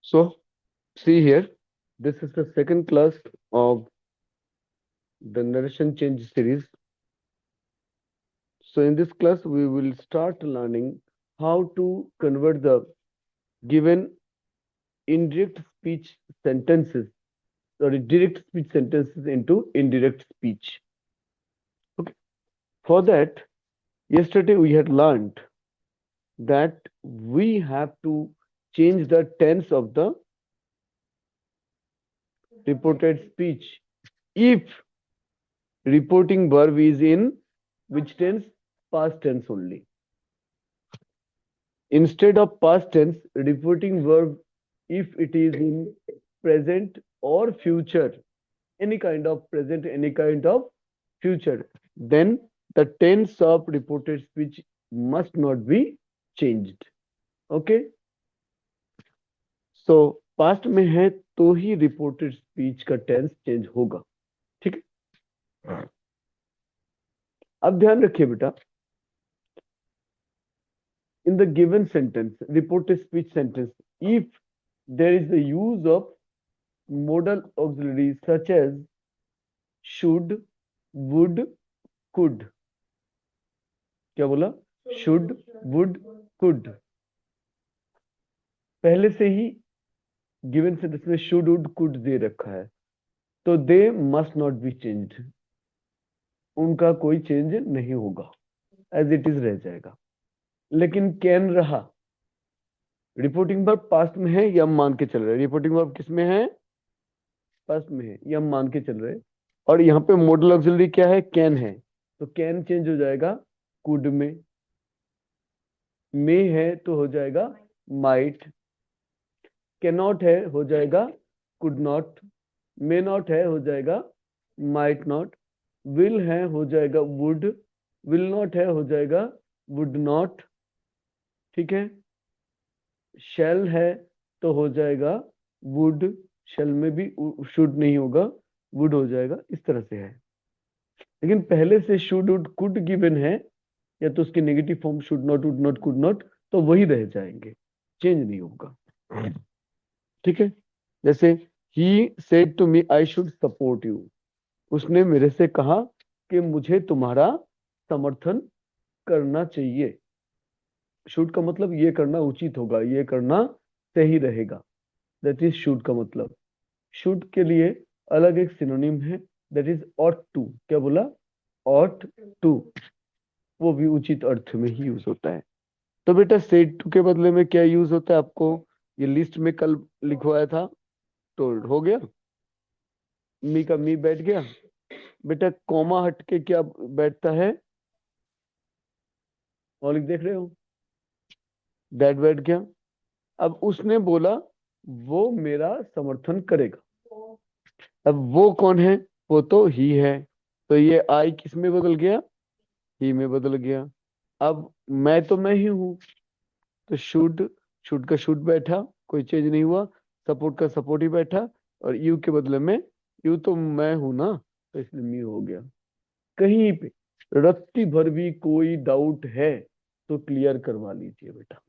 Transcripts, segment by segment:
So, see here, this is the second class of the narration change series. So, in this class, we will start learning how to convert the given indirect speech sentences, sorry, direct speech sentences into indirect speech. Okay. For that, yesterday we had learned that we have to change the tense of the reported speech if reporting verb is in which tense? Past tense only. Instead of past tense, reporting verb, if it is in present or future, any kind of present, any kind of future, then the tense of reported speech must not be changed. Okay. So past में है तो ही reported speech का tense change होगा. ठीक है. अब ध्यान रखिए बेटा, in the given sentence, reported speech sentence, if there is the use of modal auxiliaries such as should, would, could. क्या बोला? should, would, could. पहले से ही गिवन सेंटेंस में should, would, could दे रखा है, तो they must not be changed. उनका कोई चेंज नहीं होगा, एज इट इज रह जाएगा. लेकिन कैन रहा. रिपोर्टिंग वर्ब पास्ट में है, ये हम मान के चल रहे हैं. रिपोर्टिंग वर्ब किस में है? पास्ट में है, ये हम मान के चल रहे हैं. और यहाँ पे मॉडल ऑक्सिलरी क्या है? कैन है. तो कैन चेंज हो जाएगा कुड में. है तो हो जाएगा माइट. कैन नॉट है हो जाएगा कुड नॉट. मे नॉट है हो जाएगा माइट नॉट. विल है हो जाएगा वुड. विल नॉट है हो जाएगा वुड नॉट. ठीक है. शेल है तो हो जाएगा वुड. शेल में भी शुड नहीं होगा, वुड हो जाएगा. इस तरह से है. लेकिन पहले से शुड, वुड, कुड गिवन है, या तो उसके negative form should not, would not, could not, तो वही रह जाएंगे, चेंज नहीं होगा. ठीक है. जैसे ही said to me I should support you. उसने मेरे से कहा कि मुझे तुम्हारा समर्थन करना चाहिए. शुड का मतलब ये करना उचित होगा, ये करना सही रहेगा. दैट इज शुड का मतलब. शुड के लिए अलग एक सिनोनिम है, दैट इज ऑट टू. क्या बोला? Ought to. वो भी उचित अर्थ में ही यूज होता है. तो बेटा सेड टू के बदले में क्या यूज होता है? आपको ये लिस्ट में कल लिखवाया था. टोल्ड हो गया. मी का मी बैठ गया. बेटा कॉमा हट के क्या बैठता है? और देख रहे हो, दैट बैठ गया. अब उसने बोला वो मेरा समर्थन करेगा. अब वो कौन है? वो तो ही है. तो ये आई किस में बदल गया? ही में बदल गया. अब मैं तो मैं ही हूं, तो शुड, शुड का शुड बैठा, कोई चेंज नहीं हुआ. सपोर्ट का सपोर्ट ही बैठा. और यू के बदले में यू तो मैं हूं ना, तो इसलिए मी हो गया. कहीं पे रत्ती भर भी कोई डाउट है तो क्लियर करवा लीजिए बेटा,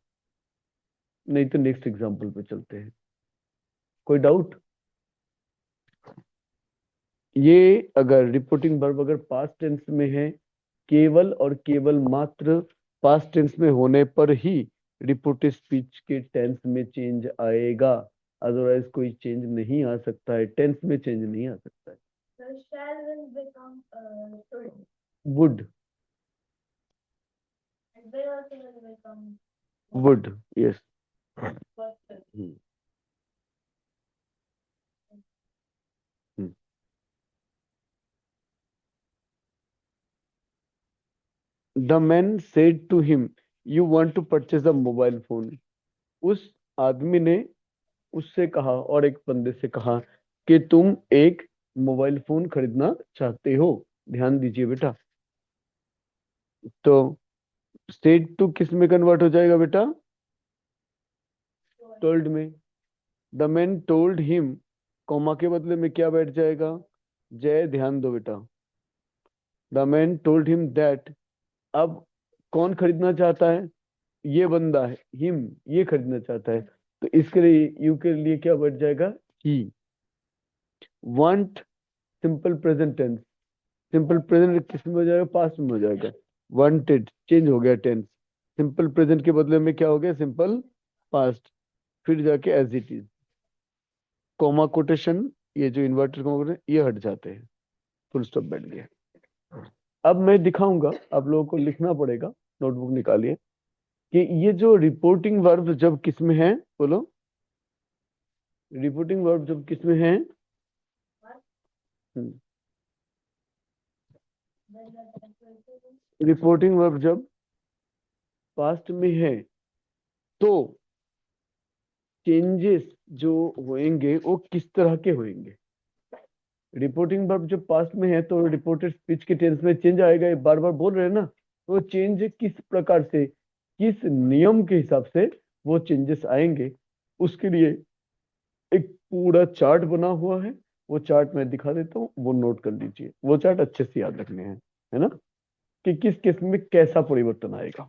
नहीं तो नेक्स्ट एग्जांपल पे चलते हैं. कोई डाउट? ये अगर रिपोर्टिंग वर्ब अगर पास्ट टेंस में है, केवल और केवल मात्र पास्ट टेंस में होने पर ही रिपोर्टेड स्पीच के टेंस में चेंज आएगा. अदरवाइज कोई चेंज नहीं आ सकता है, टेंस में चेंज नहीं आ सकता है. shall will become should. Would. And will also will become would, yes. person. The man said to him you want to purchase a mobile phone. उस आदमी ने उससे कहा, और एक बंदे से कहा कि तुम एक मोबाइल फोन खरीदना चाहते हो. ध्यान दीजिए बेटा. तो सेड टू किस में कन्वर्ट हो जाएगा बेटा? टोल्ड में. The man told him, comma के बदले में क्या बैठ जाएगा? जय. ध्यान दो बेटा. The man told him that. अब कौन खरीदना चाहता है? ये बंदा है, हिम, ये खरीदना चाहता है. तो इसके लिए यू के लिए क्या बैठ जाएगा? ही। Want simple present tense, simple present किस में हो जाएगा? पास्ट में हो जाएगा। वांटेड चेंज हो गया टेंस, सिंपल प्रेजेंट के बदले में क्या हो गया? Simple past. फिर जाके as it is, comma quotation, ये जो इन्वर्टेड कोमा कोटेशन ये हट जाते हैं, फुल स्टॉप बैठ गया। अब मैं दिखाऊंगा, आप लोगों को लिखना पड़ेगा, नोटबुक निकालिए, कि ये जो रिपोर्टिंग वर्ब जब किस में है, बोलो। रिपोर्टिंग वर्ब जब किस में है? रिपोर्टिंग वर्ब जब पास्ट में है तो चेंजेस जो होंगे वो किस तरह के होंगे? रिपोर्टिंग वर्ब जब पास्ट में है तो रिपोर्टेड स्पीच के टेंस में चेंज आएगा, ये बार बार बोल रहे हैं ना। तो वो चेंज किस प्रकार से, किस नियम के हिसाब से वो चेंजेस आएंगे, उसके लिए एक पूरा चार्ट बना हुआ है। वो चार्ट मैं दिखा देता हूँ, वो नोट कर लीजिए, वो चार्ट अच्छे से याद रखने हैं, है ना, कि किस केस में कैसा परिवर्तन आएगा।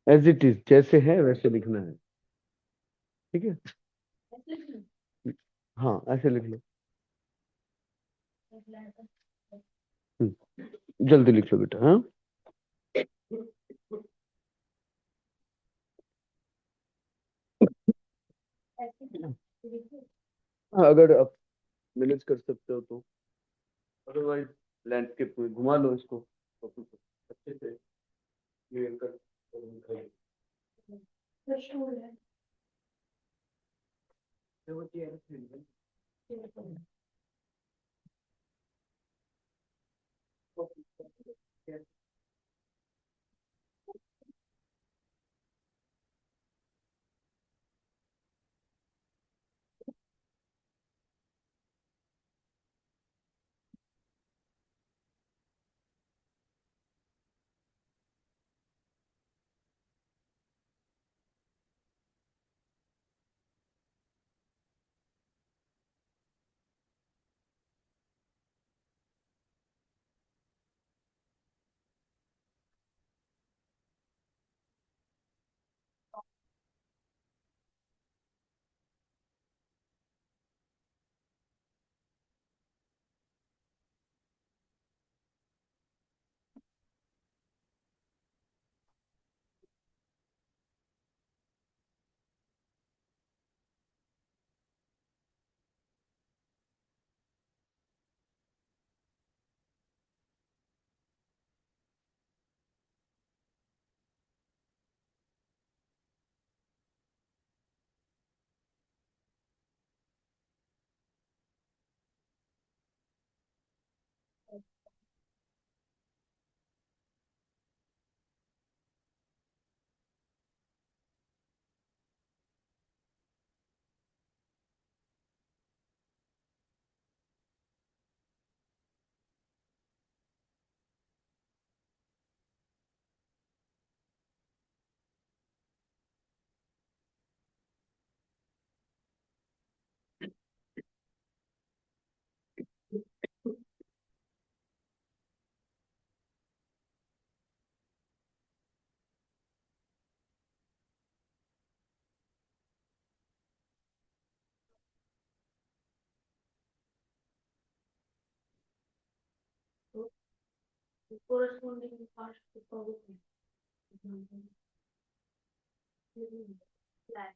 एज इट इज, जैसे है वैसे लिखना है, ठीक है। हाँ ऐसे लिख लो। जल्दी लिख लो बेटा, हाँ। हाँ, अगर आप मैनेज कर सकते हो तो, अदरवाइज लैंडस्केप में घुमा लो इसको तो कुछ अच्छे से क्लियर कर दिखाइए। Corresponding past to power. Latch.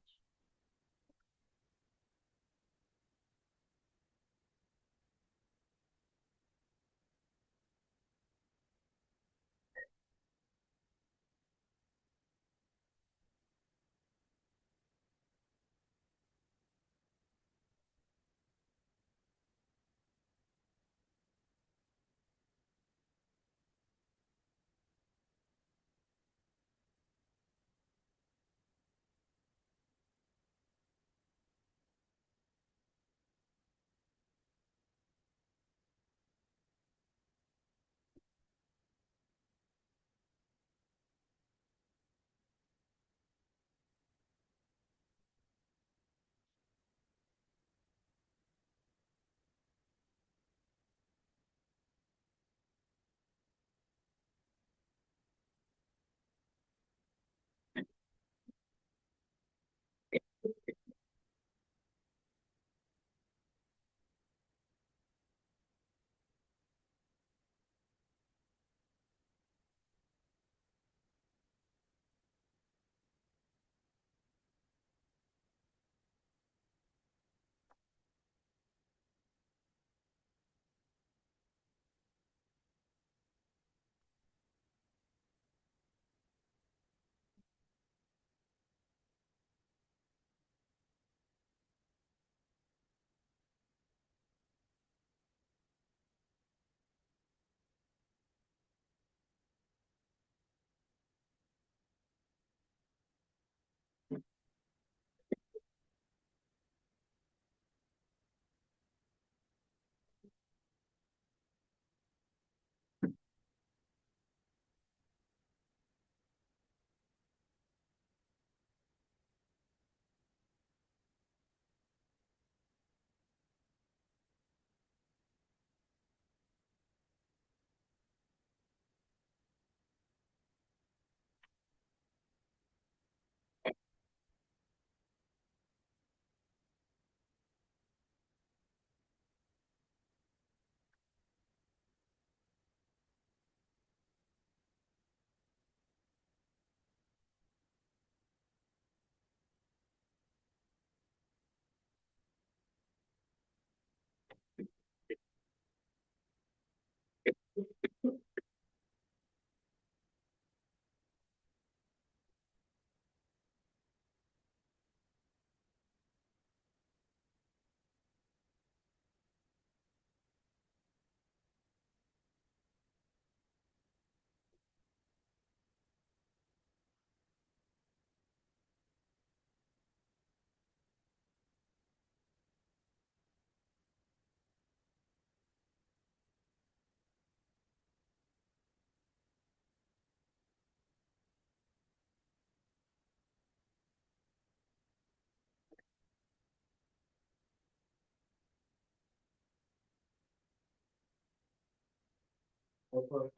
Offer.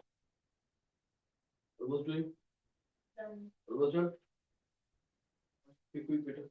Almost doing. Done. Almost done. Quick, better.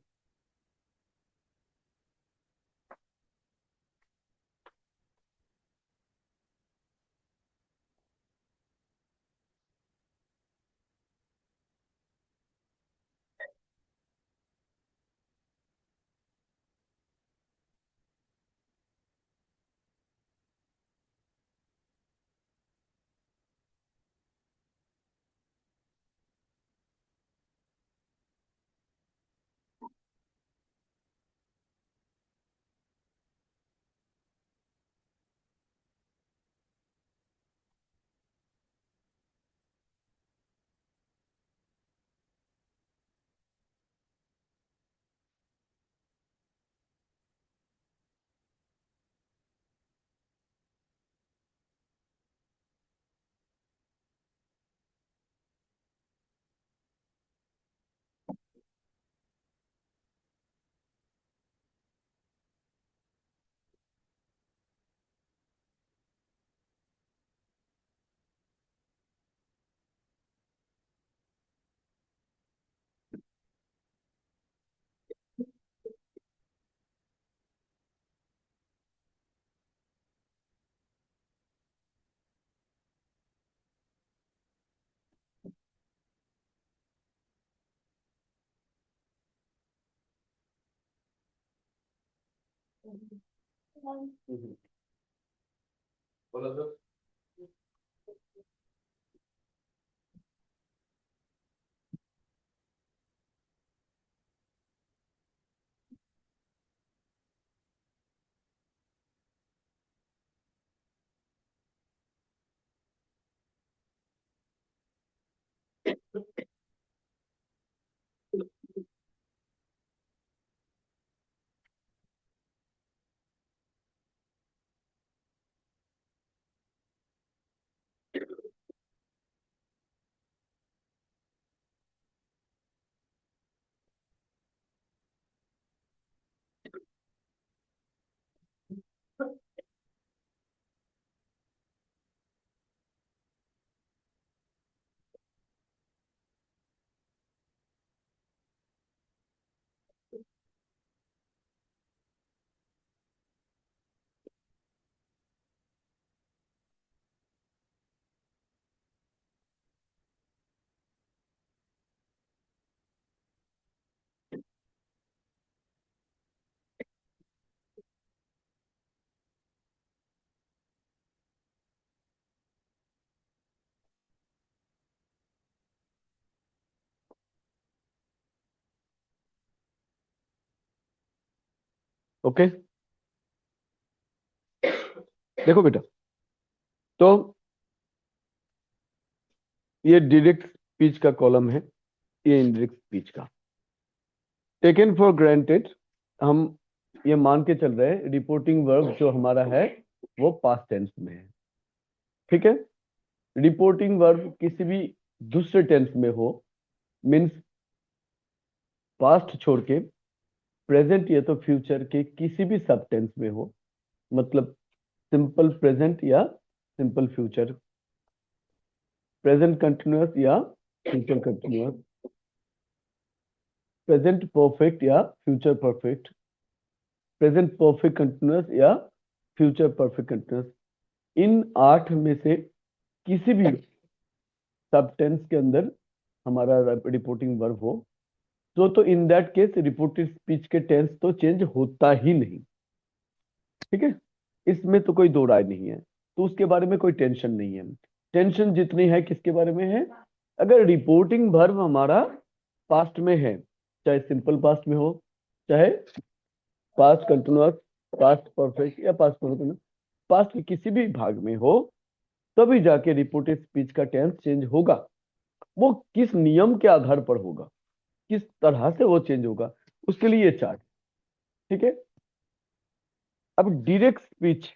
बोलो सर। ओके, देखो बेटा, तो ये डायरेक्ट स्पीच का कॉलम है, ये इनडायरेक्ट स्पीच का। टेकन फॉर ग्रांटेड, हम ये मान के चल रहे हैं रिपोर्टिंग वर्ब जो हमारा है वो पास्ट टेंस में है। ठीक है, रिपोर्टिंग वर्ब किसी भी दूसरे टेंस में हो, मीन्स पास्ट छोड़ के प्रेजेंट या तो फ्यूचर के किसी भी सब टेंस में हो, मतलब सिंपल प्रेजेंट या सिंपल फ्यूचर, प्रेजेंट कंटिन्यूअस या फ्यूचर कंटिन्यूअस, प्रेजेंट परफेक्ट या future perfect, present perfect continuous या फ्यूचर परफेक्ट कंटिन्यूअस, इन 8 में से किसी भी सब टेंस के अंदर हमारा रिपोर्टिंग वर्ब हो तो in that case reported speech के टेंस तो चेंज होता ही नहीं। ठीक है, इसमें तो कोई दो राय नहीं है, तो उसके बारे में कोई टेंशन नहीं है। टेंशन जितनी है किसके बारे में है, अगर रिपोर्टिंग वर्ब हमारा पास्ट में है, चाहे सिंपल पास्ट में हो, चाहे पास्ट कंटिन्यूअस, पास्ट परफेक्ट या पास्ट परफेक्ट, पास्ट के किसी भी भाग में हो, तभी जाके रिपोर्टेड स्पीच का टेंस चेंज होगा। वो किस नियम के आधार पर होगा, किस तरह से वो चेंज होगा, उसके लिए ये चार्ट। ठीक है, अब डायरेक्ट स्पीच,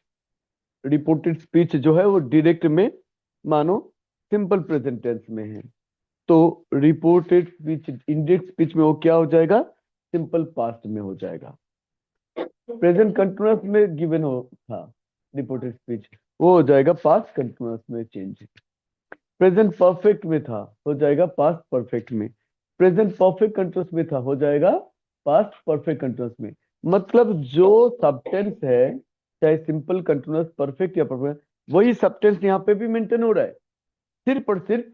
रिपोर्टेड स्पीच जो है वो डायरेक्ट में मानो सिंपल प्रेजेंट टेंस में है, तो रिपोर्टेड स्पीच इनडायरेक्ट स्पीच में वो क्या हो जाएगा, सिंपल पास्ट में हो जाएगा। प्रेजेंट कंटिन्यूअस में गिवन हो था रिपोर्टेड स्पीच, वो हो जाएगा पास्ट कंटिन्यूअस में चेंज। प्रेजेंट परफेक्ट में था, हो जाएगा पास्ट परफेक्ट में। प्रेजेंट परफेक्ट कंटिन्यूअस में था, हो जाएगा पास्ट परफेक्ट कंटिन्यूअस में। मतलब जो सबटेंस है, चाहे सिंपल कंटिन्यूअस परफेक्ट या परफेक्ट, वही सबटेंस यहाँ पे भी मेंटेन हो रहा है, सिर्फ और सिर्फ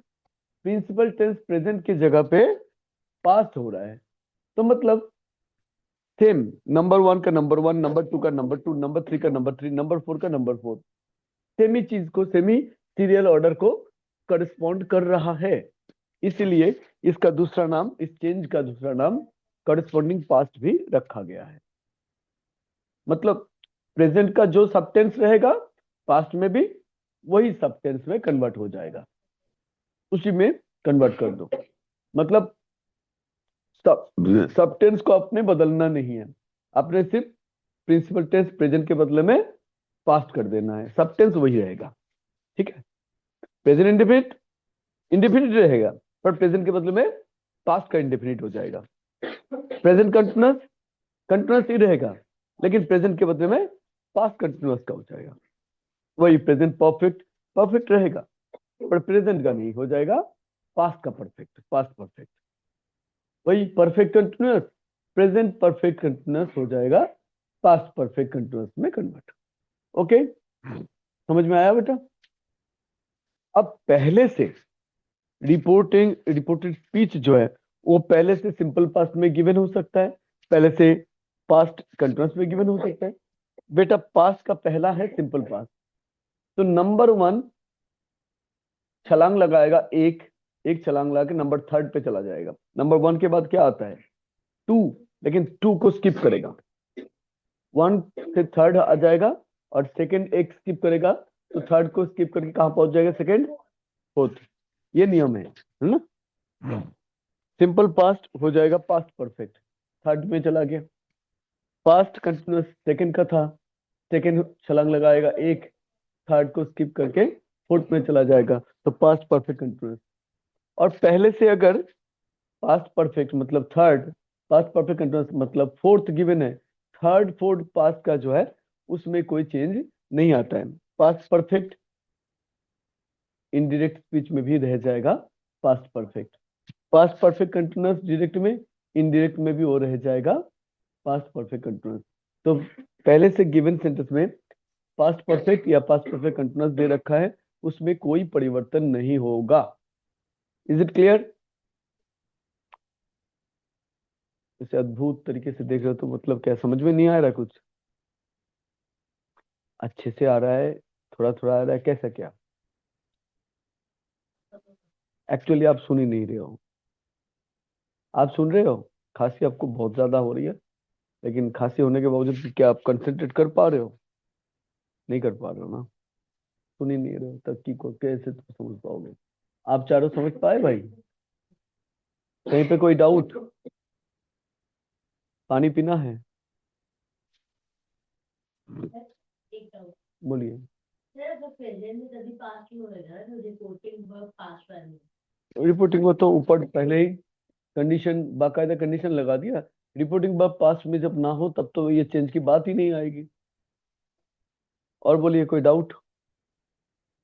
प्रिंसिपल टेंस प्रेजेंट की जगह पे पास्ट हो रहा है। तो मतलब सेम, नंबर 1 का नंबर 1, नंबर 2 का नंबर 2, नंबर 3 का नंबर 3, नंबर 4 का नंबर 4, सेमी चीज को, सेमी सीरियल ऑर्डर को करस्पॉन्ड कर रहा है। इसीलिए इसका दूसरा नाम, इस चेंज का दूसरा नाम करस्पॉन्डिंग पास्ट भी रखा गया है। मतलब प्रेजेंट का जो सबटेंस रहेगा पास्ट में भी वही सबटेंस में कन्वर्ट हो जाएगा, उसी में कन्वर्ट कर दो। मतलब सबटेंस को अपने बदलना नहीं है, अपने सिर्फ प्रिंसिपल टेंस प्रेजेंट के बदले में पास्ट कर देना है, सबटेंस वही रहेगा। ठीक है, प्रेजेंट इंडेफिनिट इंडेफिनिट रहेगा, पर प्रेजेंट के बदले में पास्ट का इंडेफिनिट हो जाएगा। प्रेजेंट कंटिन्यूअस कंटिन्यूअस ही रहेगा, लेकिन प्रेजेंट के बदले में पास्ट कंटिन्यूअस का हो जाएगा। वही प्रेजेंट परफेक्ट परफेक्ट रहेगा, पर प्रेजेंट का नहीं, हो जाएगा पास्ट का परफेक्ट, पास्ट परफेक्ट। वही perfect continuous, present perfect continuous हो जाएगा पास्ट परफेक्ट कंटिन्यूअस में कन्वर्ट। ओके, समझ में आया बेटा? अब पहले से रिपोर्टेड स्पीच जो है वो पहले से सिंपल पास्ट में गिवन हो सकता है, पहले से पास्ट कंटिन्यूअस में गिवन हो सकता है, बेटा पास्ट का पहला है सिंपल पास्ट, तो नंबर 1 छलांग लगाएगा, एक एक छलांग लगा के नंबर 3 पे चला जाएगा। नंबर 1 के बाद क्या आता है 2, लेकिन 2 को स्किप करेगा, 1 से 3 आ जाएगा और सेकंड एक स्किप करेगा, तो 3 को स्किप करके कहां पहुंच जाएगा सेकंड 4th। ये नियम है ना। सिंपल पास्ट हो जाएगा पास्ट परफेक्ट, 3rd में चला गया। पास्ट कंटिन्यूअस सेकंड का था, सेकंड छलांग लगाएगा एक, 3rd को स्किप करके 4th में चला जाएगा, तो पास्ट परफेक्ट कंटिन्यूअस। और पहले से अगर पास्ट परफेक्ट मतलब 3rd, पास्ट परफेक्ट कंटिन्यूअस मतलब 4th गिवन है, 3rd 4th पास्ट का जो है उसमें कोई चेंज नहीं आता है। पास्ट परफेक्ट इनडायरेक्ट स्पीच में भी रह जाएगा past perfect, past perfect continuous direct में, इनडायरेक्ट में भी वो रह जाएगा पास्ट परफेक्ट कंटिन्यूअस। तो पहले से गिवन सेंटेंस में पास्ट परफेक्ट या पास्ट परफेक्ट कंटिन्यूअस दे रखा है, उसमें कोई परिवर्तन नहीं होगा। Is it clear? इसे अद्भुत तरीके से देख रहे हो तो मतलब क्या समझ में नहीं आ रहा कुछ? अच्छे से आ रहा है, थोड़ा थोड़ा आ रहा है, कैसा क्या? एक्चुअली आप सुन ही नहीं रहे हो। आप सुन रहे हो, खांसी आपको बहुत ज्यादा हो रही है, लेकिन खांसी होने के बावजूद क्या आप कंसंट्रेट कर पा रहे हो? नहीं कर पा रहे हो ना, सुन ही नहीं रहे हो, तब की को कैसे तुम समझ पाओगे? आप चारों समझ पाए भाई? कहीं पे कोई डाउट? पानी पीना है? एक डाउट बोलिए। सर, जो प्रेजेंट में तभी पास क्यों होएगा ना, जो रिपोर्टिंग वर्ब पास वाली। रिपोर्टिंग में तो ऊपर पहले ही कंडीशन, बाकायदा कंडीशन लगा दिया। रिपोर्टिंग वर्ब पास्ट में जब ना हो तब तो ये चेंज की बात ही नहीं आएगी। और बोलिए कोई डाउट?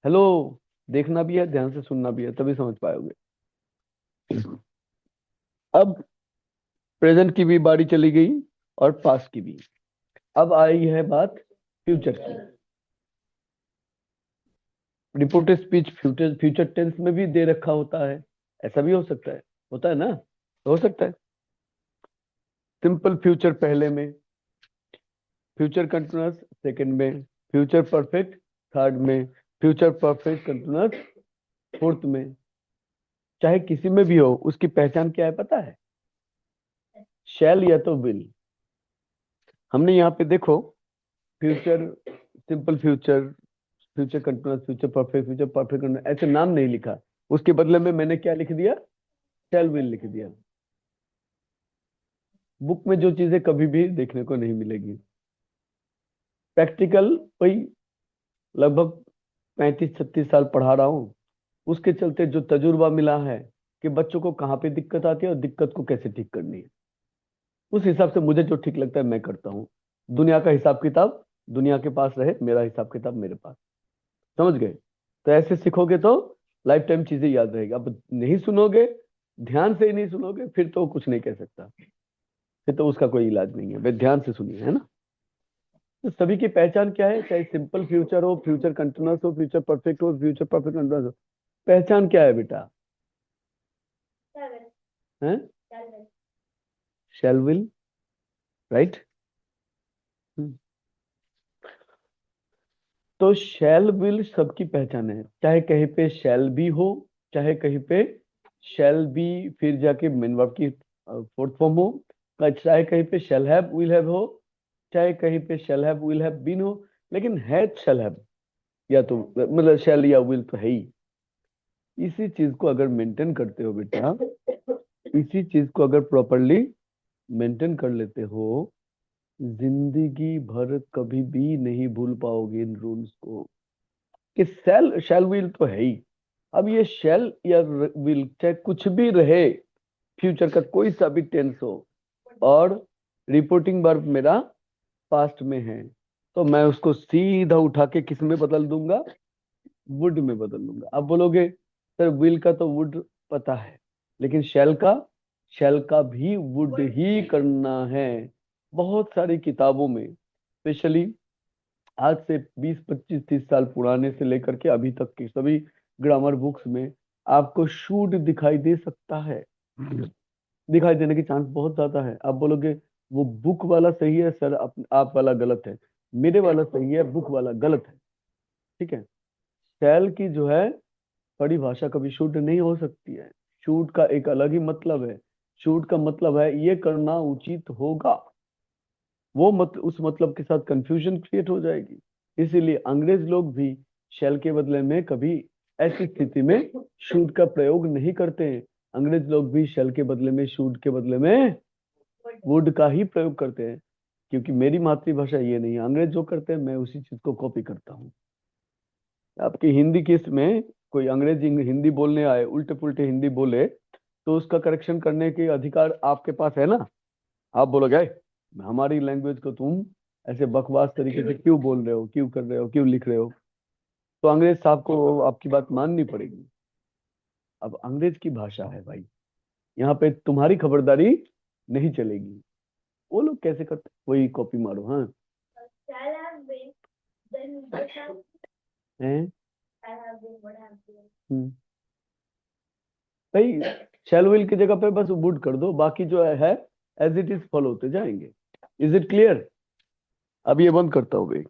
हेलो, देखना भी है, ध्यान से सुनना भी है, तभी समझ पाओगे। अब प्रेजेंट की भी बारी चली गई और पास्ट की भी। अब आई है बात फ्यूचर की। Reported speech future future tense में भी दे रखा होता है, ऐसा भी हो सकता है, होता है ना, हो सकता है। सिंपल फ्यूचर पहले में, फ्यूचर कंटिन्यूअस सेकंड में, फ्यूचर परफेक्ट 3rd में, फ्यूचर परफेक्ट कंटिन्यूअस 4th में। चाहे किसी में भी हो, उसकी पहचान क्या है पता है? शैल या तो विल। हमने यहाँ पे देखो future, simple future, future continuous, future perfect continuous ऐसे नाम नहीं लिखा, उसके बदले में मैंने क्या लिख दिया? शैल विल लिख दिया। बुक में जो चीजें कभी भी देखने को नहीं मिलेगी। प्रैक्टिकल वही लगभग 35-36 साल पढ़ा रहा हूँ, उसके चलते जो तजुर्बा मिला है कि बच्चों को कहाँ पे दिक्कत आती है और दिक्कत को कैसे ठीक करनी है, उस हिसाब से मुझे जो ठीक लगता है मैं करता हूँ। दुनिया का हिसाब किताब दुनिया के पास रहे, मेरा हिसाब किताब मेरे पास। समझ गए? तो ऐसे सीखोगे तो लाइफ टाइम चीजें याद रहेगी। अब नहीं सुनोगे, ध्यान से ही नहीं सुनोगे, फिर तो कुछ नहीं कह सकता, फिर तो उसका कोई इलाज नहीं है। भाई ध्यान से सुनिए, है ना। तो सभी की पहचान क्या है, चाहे सिंपल फ्यूचर हो, फ्यूचर कंटिन्यूअस हो, फ्यूचर परफेक्ट हो, फ्यूचर परफेक्ट कंटिन्यूअस हो, पहचान क्या है बेटा? सेवन है सेवन शैल विल, राइट। तो शैल विल सबकी पहचान है, चाहे कहीं पे शैल बी हो, चाहे कहीं पे शैल बी फिर जाके मेन वर्ब की 4th फॉर्म हो, चाहे कहीं पे शैल हैव विल हैव हो, चाहे कहीं पे shall have will have been हो, लेकिन है शैल हैव या तो मतलब शैल या विल तो है ही। इसी चीज को अगर मेंटेन करते हो बेटा, इसी चीज को अगर प्रॉपरली मेंटेन कर लेते हो, जिंदगी भर कभी भी नहीं भूल पाओगे इन रूल्स को, कि शैल शैल विल तो है ही। अब ये शैल या विल चाहे कुछ भी रहे, फ्यूचर का कोई सा भी टेंस हो, और रिपोर्टिंग वर्ब मेरा पास्ट में है, तो मैं उसको सीधा उठा के किस में बदल दूंगा? वुड में बदल दूंगा। अब बोलोगे सर विल का तो वुड पता है, लेकिन शैल का भी वुड ही करना है। बहुत सारी किताबों में, स्पेशली आज से 20-25-30 साल पुराने से लेकर के अभी तक की सभी ग्रामर बुक्स में आपको शुड दिखाई दे सकता है, दिखाई देने की चांस बहुत ज्यादा है। आप बोलोगे वो बुक वाला सही है सर, आप वाला गलत है। मेरे वाला सही है, बुक वाला गलत है। ठीक है। शैल की जो है परिभाषा कभी शुद्ध नहीं हो सकती है। शूट का एक अलग ही मतलब है। शूट का मतलब है ये करना उचित होगा। वो उस मतलब के साथ कंफ्यूजन क्रिएट हो जाएगी। इसीलिए अंग्रेज लोग भी शैल के बदले में कभी ऐसी स्थिति में शूट का प्रयोग नहीं करते हैं। अंग्रेज लोग भी शैल के बदले में, शूट के बदले में वुड का ही प्रयोग करते हैं। क्योंकि मेरी मातृभाषा ये नहीं है, अंग्रेज जो करते हैं मैं उसी चीज को कॉपी करता हूँ। आपकी हिंदी केस में कोई अंग्रेजी हिंदी बोलने आए, उल्टे पुल्टे हिंदी बोले, तो उसका करेक्शन करने के अधिकार आपके पास है ना। आप बोलोगे "ऐ, हमारी लैंग्वेज को तुम ऐसे बकवास तरीके से क्यों बोल रहे हो, क्यों कर रहे हो, क्यों लिख रहे हो"। तो अंग्रेज साहब को आपकी बात माननी पड़ेगी। अब अंग्रेज की भाषा है भाई, यहाँ पे तुम्हारी खबरदारी नहीं चलेगी। वो लोग कैसे करते वही कॉपी मारो। हाँ हैं। हम्म, भाई शैल विल की जगह पे बस वुड कर दो, बाकी जो है एज इट इज फॉलो होते जाएंगे। Is it clear? अब ये बंद करता हूँ भाई।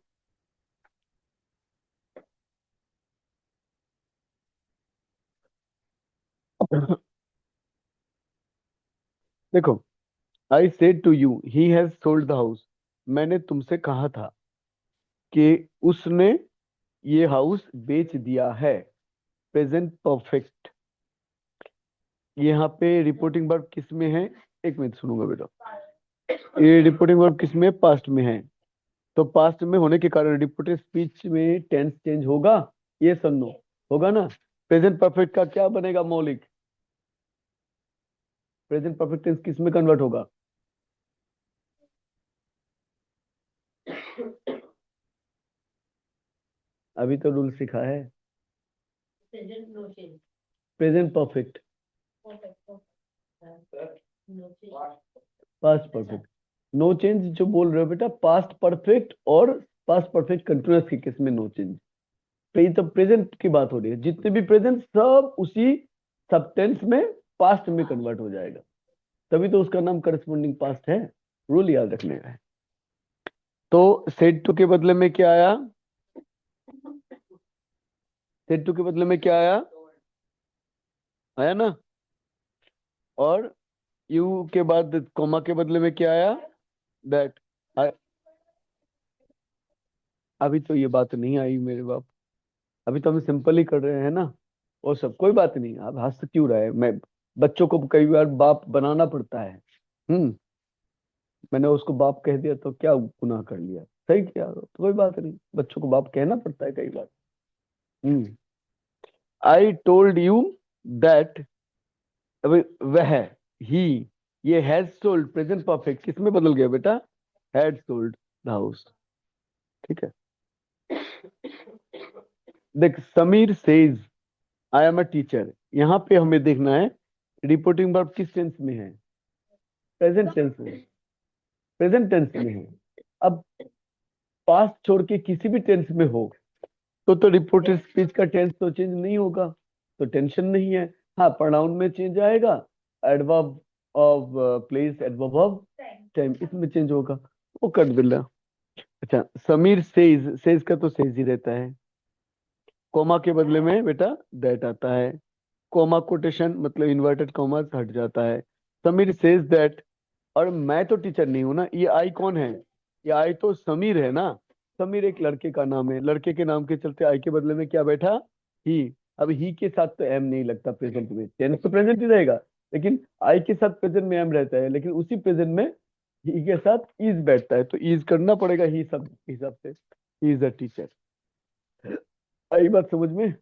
देखो, I said to you he has sold the house. मैंने तुमसे कहा था कि उसने ये हाउस बेच दिया है। Present perfect. यहाँ पे रिपोर्टिंग वर्ब किस में है? एक मिनट सुनूंगा बेटा। ये रिपोर्टिंग वर्ब किस में? पास्ट में है। तो पास्ट में होने के कारण रिपोर्टेड स्पीच में टेंस चेंज होगा? ये नो होगा ना। प्रेजेंट परफेक्ट का क्या बनेगा मौलिक? प्रेजेंट परफेक्ट टेंस किस में कन्वर्ट होगा? अभी तो रूल सिखा है। Present no change. Present perfect, no change. Past perfect, no change जो बोल रहे हो बेटा, पास्ट परफेक्ट और पास्ट परफेक्ट कंटिन्यूअस के केस में नो चेंज। तो ये तो प्रेजेंट की बात हो रही है, जितने भी प्रेजेंट सब उसी सब टेंस में पास्ट में कन्वर्ट हो जाएगा। तभी तो उसका नाम करस्पॉन्डिंग पास्ट है। रूल याद रखने का है। तो सेड टू के बदले में क्या आया? सेड टू के बदले में क्या आया? आया ना। और यू के बाद कोमा के बदले में क्या आया? दैट। अभी तो ये बात नहीं आई मेरे बाप। अभी तो हम सिंपल ही कर रहे हैं ना। और सब कोई बात नहीं, आप हंस क्यों रहे? मैं बच्चों को कई बार बाप बनाना पड़ता है। हम्म। मैंने उसको बाप कह दिया तो क्या गुनाह कर लिया? सही किया तो कोई बात नहीं, बच्चों को बाप कहना पड़ता है कई बार। Hmm. I told you that. अभी वह, ही, ये हैज सोल्ड प्रेजेंट परफेक्ट किस में बदल गया बेटा? Had sold the house. ठीक है। देख, Sameer says I am a teacher. यहाँ पे हमें देखना है रिपोर्टिंग वर्ब किस टेंस में है? प्रेजेंट टेंस में। प्रेजेंट टेंस में है। अब पास्ट छोड़ के किसी भी टेंस में हो तो रिपोर्टेड स्पीच का टेंस तो चेंज नहीं होगा। तो टेंशन नहीं है। हाँ, प्रोनाउन में चेंज आएगा। Adverb of place, adverb of time, इसमें चेंज होगा। वो कर दिला। अच्छा, समीर सेज का तो सेज ही रहता है। कोमा के बदले में बेटा दैट आता है। कोमा कोटेशन मतलब इन्वर्टेड कॉमा हट जाता है। Sameer says that. और मैं तो टीचर नहीं हूं ना, ये आई कौन है? ये आई तो समीर है ना। समीर एक लड़के का नाम है, लड़के के नाम के चलते आई के बदले में क्या बैठा? ही। अब ही के साथ तो एम नहीं लगता प्रेजेंट में, टेंस तो प्रेजेंट ही रहेगा। लेकिन आई के साथ प्रेजेंट में एम रहता है, लेकिन उसी प्रेजेंट में ही के साथ इज बैठता है, तो इज करना पड़ेगा ही सब के हिसाब से। He is a teacher. आई बात समझ में?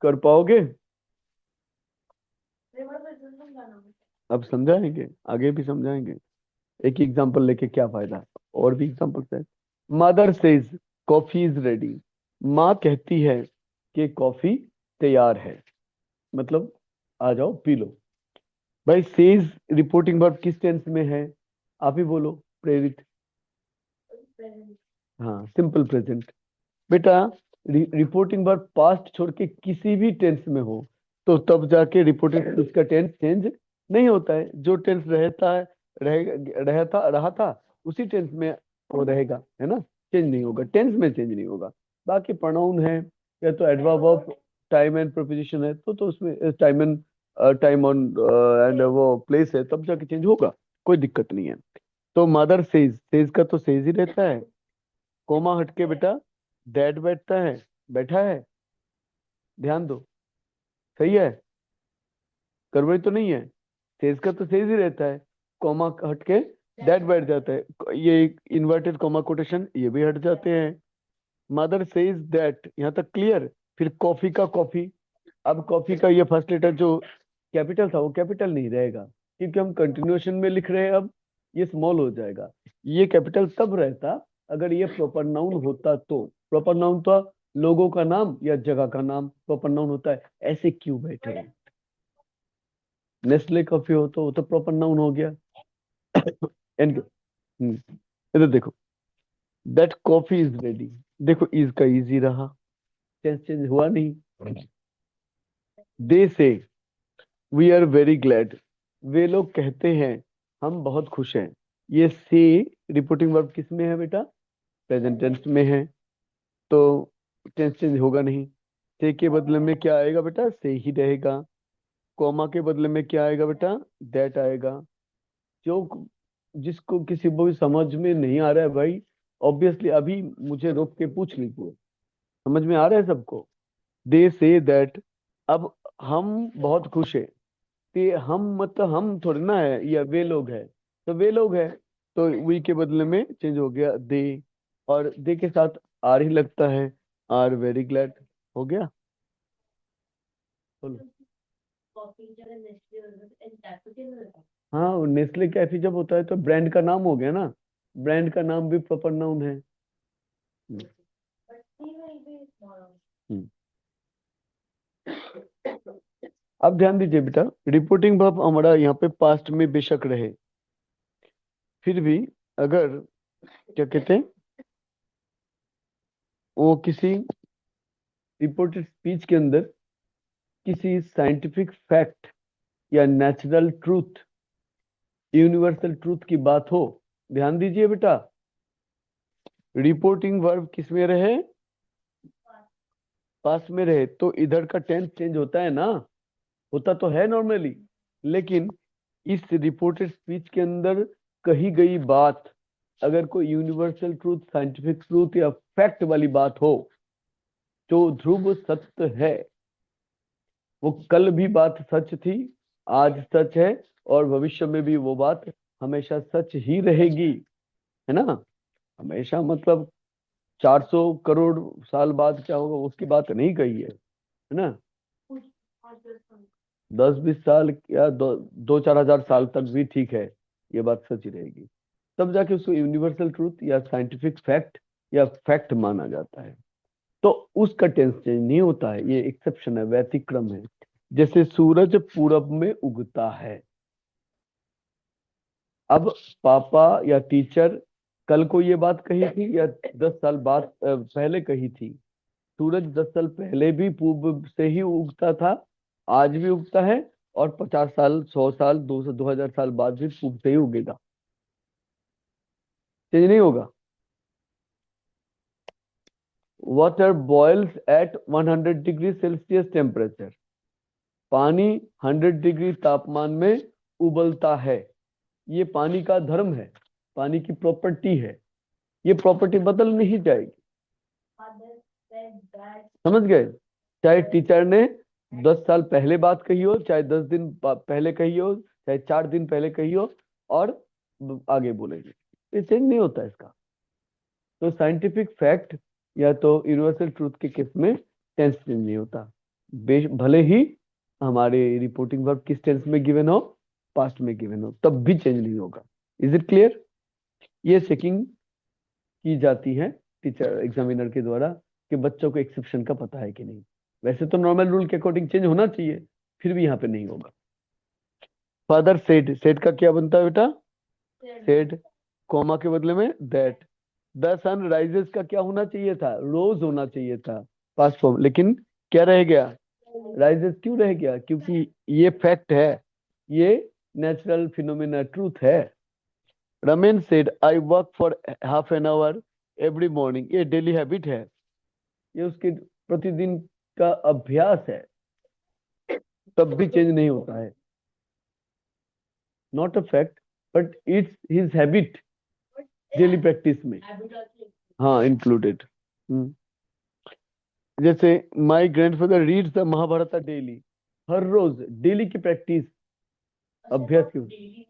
कर पाओगे? अब समझाएंगे, आगे भी समझाएंगे। एक ही एग्जांपल लेके क्या फायदा, और भी एग्जांपल है। Mother says coffee is ready. माँ कहती है कि कॉफी तैयार है। मतलब आ जाओ पी लो। भाई सेज रिपोर्टिंग वर्ब किस टेंस में है? आप ही बोलो, प्रेरित। हाँ, सिंपल प्रेजेंट। बेटा रिपोर्टिंग वर्ब पास्ट छोड़ के किसी भी टेंस में हो तो तब जाके रिपोर्टिंग उसका टेंस चेंज नहीं होता है। जो टेंस रहता है, रहेगा, रहता रहा था, उसी टेंस में वो रहेगा, है ना। चेंज नहीं होगा, टेंस में चेंज नहीं होगा। बाकी प्रोनाउन है या तो adverb of time and preposition है तो उसमें time and time on and वो प्लेस है तब जाके चेंज होगा, कोई दिक्कत नहीं है। तो मदर सेज का तो सेज ही रहता है, कोमा हटके बेटा डैड बैठता है, बैठा है, ध्यान दो, सही है, गड़बड़ी तो नहीं है। सेज का तो सेज ही रहता है, कोमा हटके डैड बैठ जाता है, ये इन्वर्टेड कोमा कोटेशन ये भी हट जाते हैं। मदर सेज दैट, यहाँ तक क्लियर। फिर कॉफी का कॉफी, अब कॉफी का ये फर्स्ट लेटर जो कैपिटल था वो कैपिटल नहीं रहेगा क्योंकि हम कंटिन्यूएशन में लिख रहे हैं, अब ये स्मॉल हो जाएगा। ये कैपिटल तब रहता अगर ये प्रॉपर नाउन होता तो। प्रॉपर नाउन तो लोगों का नाम या जगह का नाम प्रॉपर नाउन होता है, ऐसे क्यों बैठे हैं। नेस्ले कॉफी हो तो वो तो प्रॉपर नाउन हो गया। एंड इधर देखो, दैट कॉफी इज रेडी, देखो इज का इजी रहा, टेंस चेंज हुआ नहीं। दे से वी आर वेरी ग्लैड, वे लोग कहते हैं हम बहुत खुश हैं। ये से रिपोर्टिंग वर्ब किस में है बेटा, प्रेजेंट टेंस में है, तो टेंस चेंज होगा नहीं। से के बदले में क्या आएगा बेटा, से ही रहेगा। कॉमा के बदले में क्या आएगा बेटा, दैट आएगा। जो जिसको किसी को भी समझ में नहीं आ रहा है भाई, ऑब्वियसली अभी मुझे रोक के पूछ लीजिए, समझ में आ रहा है सबको। दे से दैट, अब हम बहुत खुश है, ते हम मतलब हम थोड़ी ना है, या वे लोग है, तो वे लोग है, तो वी के बदले में चेंज हो गया दे, और दे के साथ आर ही लगता है, आर वेरी ग्लैड, हो गया। बोलो। कॉफी की जगह नेस्ले होगा तो कैपिटल होगा। हाँ, नेस्ले कैफे जब होता है तो ब्रांड का नाम हो गया ना, ब्रांड का नाम भी प्रॉपर नाउन है। Hmm, but she will be small. Hmm. अब ध्यान दीजिए बेटा, रिपोर्टिंग वर्ब हमारा यहाँ पे पास्ट में बेशक रहे, फिर भी अगर क्या कहते हैं वो किसी रिपोर्टेड स्पीच के अंदर किसी साइंटिफिक फैक्ट या नेचुरल ट्रूथ, यूनिवर्सल ट्रूथ की बात हो, ध्यान दीजिए बेटा, रिपोर्टिंग वर्ब किस में रहे, पास में रहे, तो इधर का टेंस चेंज होता है ना, होता तो है नॉर्मली, लेकिन इस रिपोर्टेड स्पीच के अंदर कही गई बात अगर कोई यूनिवर्सल ट्रूथ, साइंटिफिक ट्रूथ या फैक्ट वाली बात हो, जो ध्रुव सत्य है, वो कल भी बात सच थी, आज सच है, और भविष्य में भी वो बात हमेशा सच ही रहेगी, है ना। हमेशा मतलब 400 करोड़ साल बाद क्या होगा उसकी बात नहीं कही है ना। कुछ और just 10-20 साल या 2-4 हजार साल तक भी ठीक है, ये बात सच ही रहेगी, तब जाके उसको यूनिवर्सल ट्रूथ या साइंटिफिक फैक्ट या फैक्ट माना जाता है, तो उसका टेंस चेंज नहीं होता है, ये एक्सेप्शन है, व्यतिक्रम है। जैसे सूरज पूरब में उगता है, अब पापा या टीचर कल को ये बात कही थी या 10 साल बाद पहले कही थी, सूरज 10 साल पहले भी पूर्व से ही उगता था, आज भी उगता है, और 50 साल, 100 साल, 200-2000 साल बाद भी पूर्व से ही उगेगा, चेंज नहीं होगा। Water boils at 100 degree Celsius temperature, पानी 100 डिग्री तापमान में उबलता है, ये पानी का धर्म है, पानी की प्रॉपर्टी है, ये प्रॉपर्टी बदल नहीं जाएगी, father said that समझ गए। चाहे टीचर ने 10 साल पहले बात कही हो, चाहे 10 दिन पहले कही हो, चाहे 4 दिन पहले कही हो, और आगे बोलेंगे, ये चेंज नहीं होता इसका। तो साइंटिफिक फैक्ट या तो यूनिवर्सल ट्रूथ के केस में टेंस चेंज नहीं होता, भले ही हमारे रिपोर्टिंग वर्ब किस टेंस में गिवन हो, पास्ट में गिवन हो, तब भी चेंज नहीं होगा। Is it clear. ये चेकिंग की जाती है टीचर एग्जामिनर के द्वारा कि बच्चों को एक्सेप्शन का पता है कि नहीं, वैसे तो नॉर्मल रूल के अकॉर्डिंग चेंज होना चाहिए, फिर भी यहाँ पे नहीं होगा। फादर सेड, सेड का क्या बनता है बेटा, said सेड, कॉमा के बदले में दैट। द सन राइजेस का क्या होना चाहिए था, रोज होना चाहिए था, पास्ट फॉर्म, लेकिन क्या रह गया, राइजेस। क्यों रह गया, क्योंकि ये फैक्ट है, ये नेचुरल फिनोमिना ट्रूथ है। Ramen said I work for half an hour every morning, ये डेली हैबिट है, ये उसके प्रतिदिन का अभ्यास है, तब भी चेंज नहीं होता है। Not a fact but it's his habit, daily practice में। हैबिट ऑल्सो हाँ, इंक्लूडेड। जैसे my grandfather reads the Mahabharata daily, हर रोज डेली की प्रैक्टिस, अभ्यास क्यों? डेली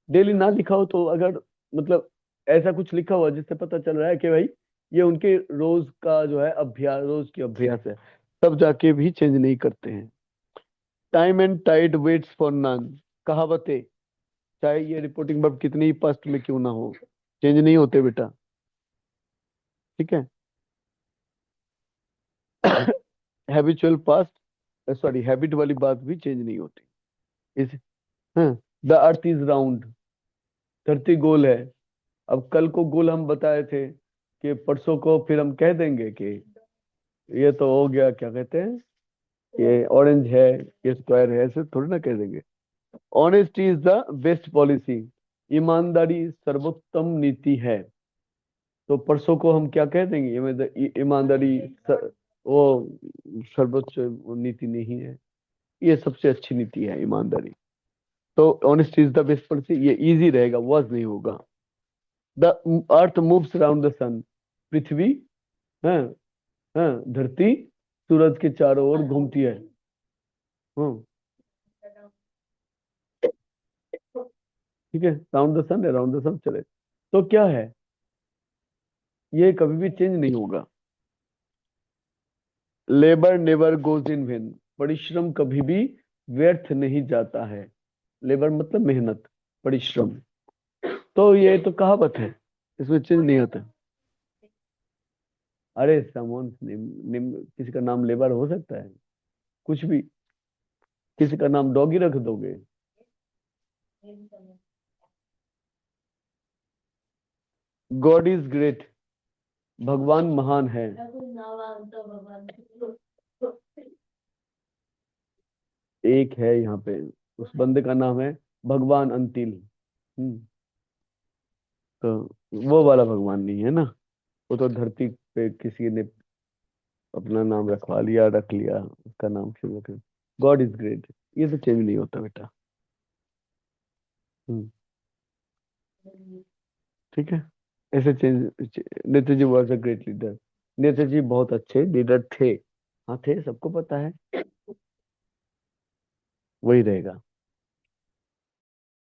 डेली ना लिखा हो तो अगर मतलब ऐसा कुछ लिखा हुआ जिससे पता चल रहा है कि भाई ये उनके रोज का जो है अभ्यास, रोज की अभ्यास है, तब जाके भी चेंज नहीं करते हैं। Time and tide waits for none, कहावतें, चाहे ये रिपोर्टिंग वर्ब कितनी ही पास्ट में क्यों ना हो, चेंज नहीं होते बेटा, ठीक है। हैबिचुअल पास्ट, सॉरी हैबिट वाली बात भी चेंज नहीं होती। इस हाँ, द अर्थ इज राउंड, धरती गोल है। अब कल को गोल हम बताए थे कि परसों को फिर हम कह देंगे कि ये तो हो गया, क्या कहते हैं, ये ऑरेंज है, ये स्क्वायर है, ऐसे थोड़ी ना कह देंगे। Honesty is the best policy, ईमानदारी सर्वोत्तम नीति है। तो परसों को हम क्या कह देंगे, ईमानदारी वो सर्वोच्च नीति नहीं है, ये सबसे अच्छी नीति है ईमानदारी। तो honesty is the best policy, ये इजी रहेगा, वॉज नहीं होगा। The earth moves around the sun, पृथ्वी, हाँ हाँ, धरती सूरज के चारों ओर घूमती है। हाँ, ठीक है, round the sun, around the sun चले। तो क्या है, ये कभी भी चेंज नहीं होगा। Labour never goes in when, परिश्रम कभी भी व्यर्थ नहीं जाता है। लेबर मतलब मेहनत, परिश्रम, तो ये तो कहावत है, इसमें चेंज नहीं होता। अरे समोन किसी का नाम लेबर हो सकता है? कुछ भी, किसी का नाम डॉगी रख दोगे? गॉड इज ग्रेट, भगवान महान है। कोई नाम आता भगवान एक है यहाँ पे, उस बंदे का नाम है भगवान अंतिल। हम्म, तो वो वाला भगवान नहीं है ना, वो तो धरती पे किसी ने अपना नाम रखवा लिया, रख लिया, उसका नाम क्यों रखे? गॉड इज ग्रेट, ये तो चेंज नहीं होता बेटा। हम्म, ठीक है, ऐसे change. Netaji ji was a great leader, Netaji ji बहुत अच्छे लीडर थे। हाँ थे, सबको पता है, वही रहेगा।